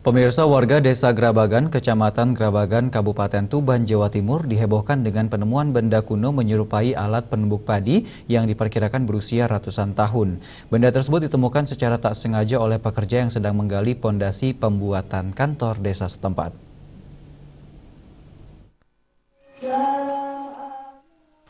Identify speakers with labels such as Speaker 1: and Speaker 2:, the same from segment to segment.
Speaker 1: Pemirsa, warga Desa Grabagan, Kecamatan Grabagan, Kabupaten Tuban, Jawa Timur dihebohkan dengan penemuan benda kuno menyerupai alat penumbuk padi yang diperkirakan berusia ratusan tahun. Benda tersebut ditemukan secara tak sengaja oleh pekerja yang sedang menggali pondasi pembuatan kantor desa setempat.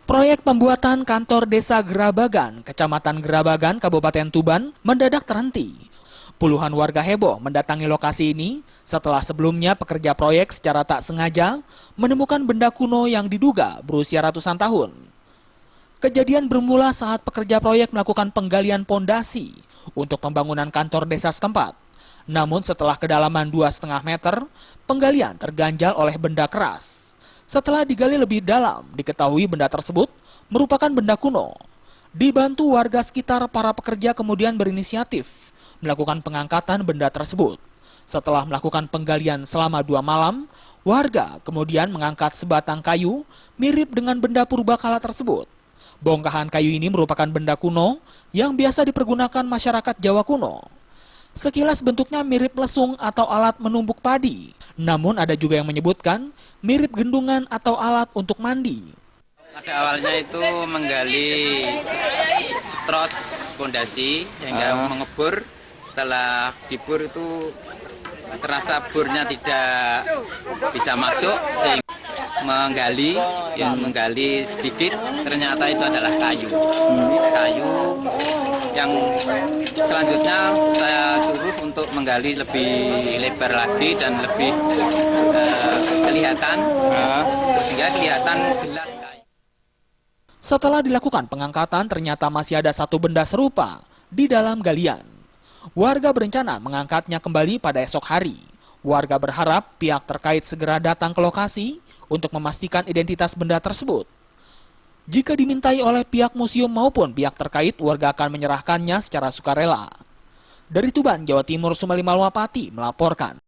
Speaker 2: Proyek pembuatan kantor desa Grabagan, Kecamatan Grabagan, Kabupaten Tuban mendadak terhenti. Puluhan warga heboh mendatangi lokasi ini setelah sebelumnya pekerja proyek secara tak sengaja menemukan benda kuno yang diduga berusia ratusan tahun. Kejadian bermula saat pekerja proyek melakukan penggalian pondasi untuk pembangunan kantor desa setempat. Namun setelah kedalaman 2,5 meter, penggalian terganjal oleh benda keras. Setelah digali lebih dalam, diketahui benda tersebut merupakan benda kuno. Dibantu warga sekitar, para pekerja kemudian berinisiatif melakukan pengangkatan benda tersebut. Setelah melakukan penggalian selama 2 malam, warga kemudian mengangkat sebatang kayu mirip dengan benda purbakala tersebut. Bongkahan kayu ini merupakan benda kuno yang biasa dipergunakan masyarakat Jawa kuno. Sekilas bentuknya mirip lesung atau alat menumbuk padi. Namun ada juga yang menyebutkan mirip gendungan atau alat untuk mandi.
Speaker 3: Pada awalnya itu menggali stros pondasi hingga mengebur. Setelah dibur itu terasa burnya tidak bisa masuk, sehingga menggali sedikit, ternyata itu adalah kayu yang selanjutnya saya suruh untuk menggali lebih lebar lagi dan lebih kelihatan, sehingga kelihatan jelas kayu.
Speaker 2: Setelah dilakukan pengangkatan, ternyata masih ada satu benda serupa di dalam galian. Warga berencana mengangkatnya kembali pada esok hari. Warga berharap pihak terkait segera datang ke lokasi untuk memastikan identitas benda tersebut. Jika dimintai oleh pihak museum maupun pihak terkait, warga akan menyerahkannya secara sukarela. Dari Tuban, Jawa Timur, Sumali Malwapati melaporkan.